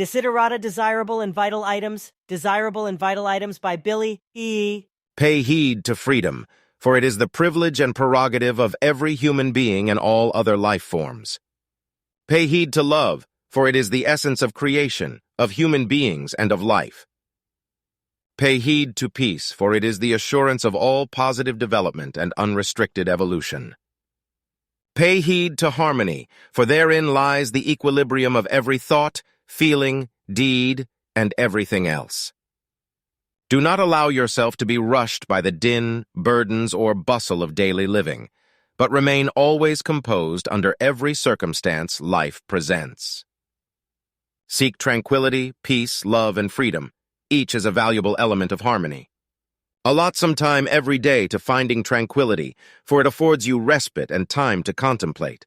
Desiderata, Desirable and Vital Items by Billy E. Pay heed to freedom, for it is the privilege and prerogative of every human being and all other life forms. Pay heed to love, for it is the essence of creation, of human beings, and of life. Pay heed to peace, for it is the assurance of all positive development and unrestricted evolution. Pay heed to harmony, for therein lies the equilibrium of every thought, feeling, deed, and everything else. Do not allow yourself to be rushed by the din, burdens, or bustle of daily living, but remain always composed under every circumstance life presents. Seek tranquility, peace, love, and freedom. Each is a valuable element of harmony. Allot some time every day to finding tranquility, for it affords you respite and time to contemplate.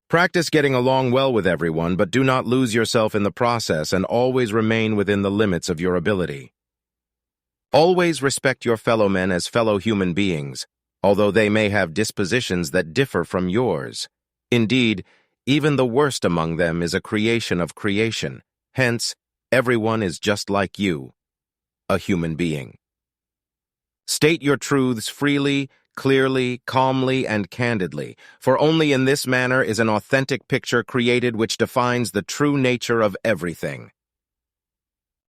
Practice getting along well with everyone, but do not lose yourself in the process and always remain within the limits of your ability. Always respect your fellow men as fellow human beings, although they may have dispositions that differ from yours. Indeed, even the worst among them is a creation of creation. Hence, everyone is just like you, a human being. State your truths freely, clearly, calmly, and candidly, for only in this manner is an authentic picture created which defines the true nature of everything.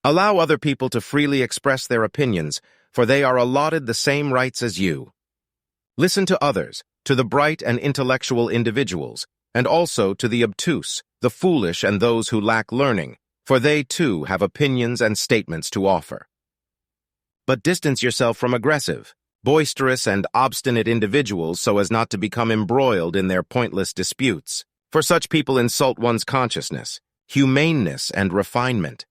Allow other people to freely express their opinions, for they are allotted the same rights as you. Listen to others, to the bright and intellectual individuals, and also to the obtuse, the foolish, and those who lack learning, for they too have opinions and statements to offer. But distance yourself from aggressive, boisterous, and obstinate individuals so as not to become embroiled in their pointless disputes, for such people insult one's consciousness, humaneness, and refinement.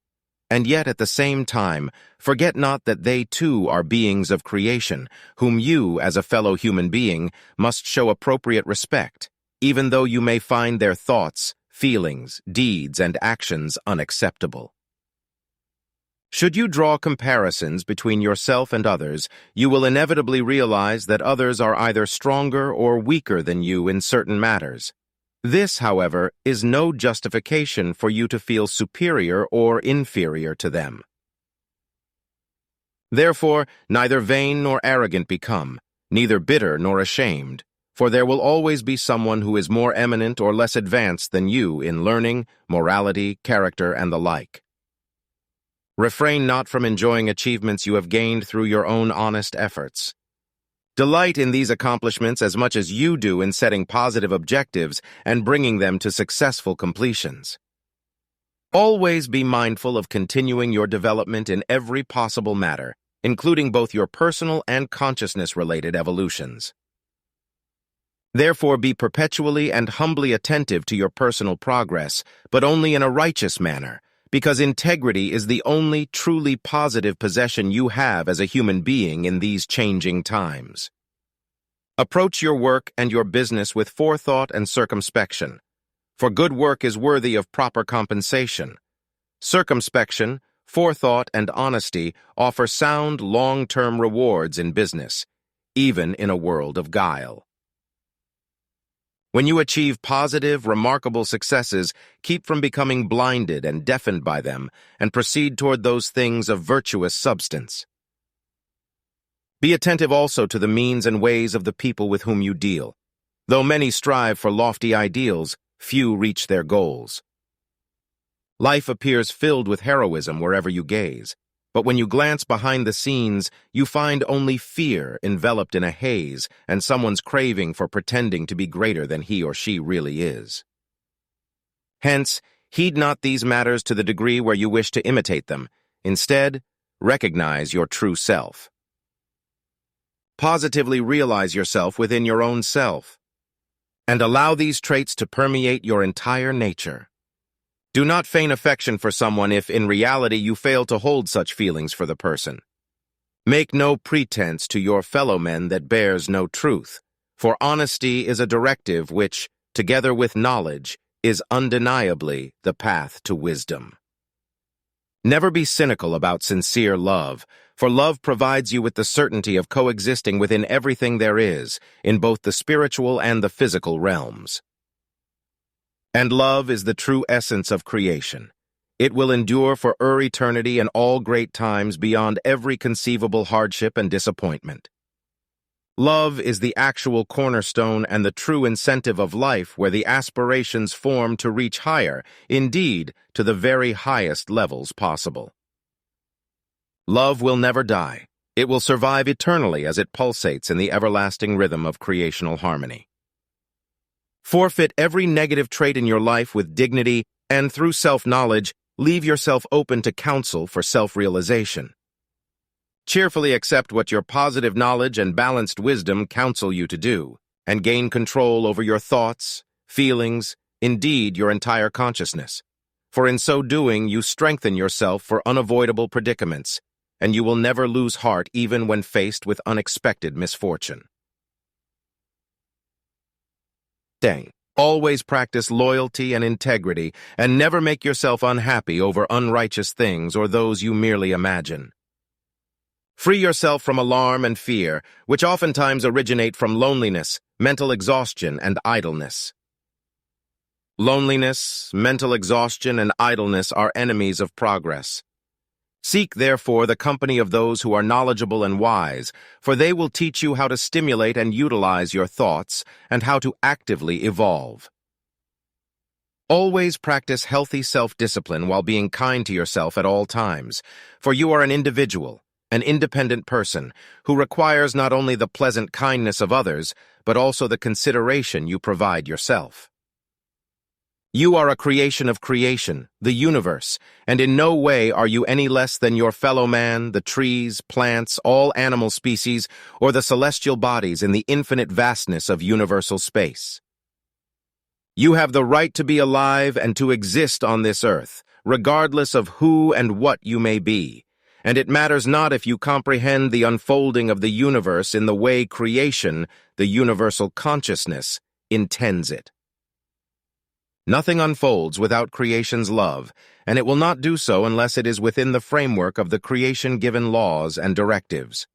And yet, at the same time, forget not that they too are beings of creation, whom you, as a fellow human being, must show appropriate respect, even though you may find their thoughts, feelings, deeds, and actions unacceptable. Should you draw comparisons between yourself and others, you will inevitably realize that others are either stronger or weaker than you in certain matters. This, however, is no justification for you to feel superior or inferior to them. Therefore, neither vain nor arrogant become, neither bitter nor ashamed, for there will always be someone who is more eminent or less advanced than you in learning, morality, character, and the like. Refrain not from enjoying achievements you have gained through your own honest efforts. Delight in these accomplishments as much as you do in setting positive objectives and bringing them to successful completions. Always be mindful of continuing your development in every possible matter, including both your personal and consciousness-related evolutions. Therefore, be perpetually and humbly attentive to your personal progress, but only in a righteous manner, because integrity is the only truly positive possession you have as a human being in these changing times. Approach your work and your business with forethought and circumspection, for good work is worthy of proper compensation. Circumspection, forethought, and honesty offer sound, long-term rewards in business, even in a world of guile. When you achieve positive, remarkable successes, keep from becoming blinded and deafened by them, and proceed toward those things of virtuous substance. Be attentive also to the means and ways of the people with whom you deal. Though many strive for lofty ideals, few reach their goals. Life appears filled with heroism wherever you gaze, but when you glance behind the scenes, you find only fear enveloped in a haze and someone's craving for pretending to be greater than he or she really is. Hence, heed not these matters to the degree where you wish to imitate them. Instead, recognize your true self. Positively realize yourself within your own self, and allow these traits to permeate your entire nature. Do not feign affection for someone if, in reality, you fail to hold such feelings for the person. Make no pretense to your fellow men that bears no truth, for honesty is a directive which, together with knowledge, is undeniably the path to wisdom. Never be cynical about sincere love, for love provides you with the certainty of coexisting within everything there is, in both the spiritual and the physical realms. And love is the true essence of creation. It will endure for eternity and all great times beyond every conceivable hardship and disappointment. Love is the actual cornerstone and the true incentive of life, where the aspirations form to reach higher, indeed, to the very highest levels possible. Love will never die. It will survive eternally as it pulsates in the everlasting rhythm of creational harmony. Forfeit every negative trait in your life with dignity, and through self-knowledge, leave yourself open to counsel for self-realization. Cheerfully accept what your positive knowledge and balanced wisdom counsel you to do, and gain control over your thoughts, feelings, indeed your entire consciousness. For in so doing, you strengthen yourself for unavoidable predicaments, and you will never lose heart even when faced with unexpected misfortune. Always practice loyalty and integrity, and never make yourself unhappy over unrighteous things or those you merely imagine. Free yourself from alarm and fear, which oftentimes originate from loneliness, mental exhaustion, and idleness. Loneliness, mental exhaustion, and idleness are enemies of progress. Seek, therefore, the company of those who are knowledgeable and wise, for they will teach you how to stimulate and utilize your thoughts and how to actively evolve. Always practice healthy self-discipline while being kind to yourself at all times, for you are an individual, an independent person, who requires not only the pleasant kindness of others, but also the consideration you provide yourself. You are a creation of creation, the universe, and in no way are you any less than your fellow man, the trees, plants, all animal species, or the celestial bodies in the infinite vastness of universal space. You have the right to be alive and to exist on this earth, regardless of who and what you may be, and it matters not if you comprehend the unfolding of the universe in the way creation, the universal consciousness, intends it. Nothing unfolds without creation's love, and it will not do so unless it is within the framework of the creation-given laws and directives.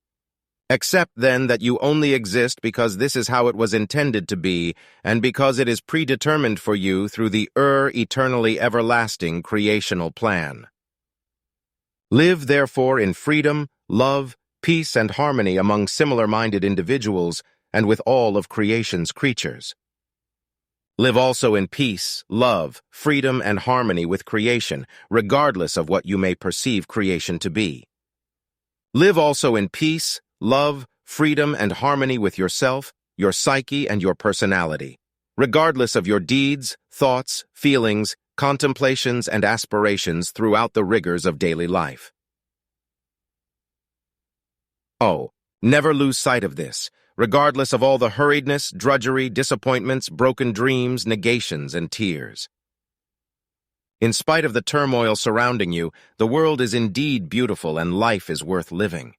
Accept, then, that you only exist because this is how it was intended to be, and because it is predetermined for you through the eternally everlasting creational plan. Live, therefore, in freedom, love, peace, and harmony among similar-minded individuals and with all of creation's creatures. Live also in peace, love, freedom, and harmony with creation, regardless of what you may perceive creation to be. Live also in peace, love, freedom, and harmony with yourself, your psyche, and your personality, regardless of your deeds, thoughts, feelings, contemplations, and aspirations throughout the rigors of daily life. Oh, never lose sight of this, regardless of all the hurriedness, drudgery, disappointments, broken dreams, negations, and tears. In spite of the turmoil surrounding you, the world is indeed beautiful and life is worth living.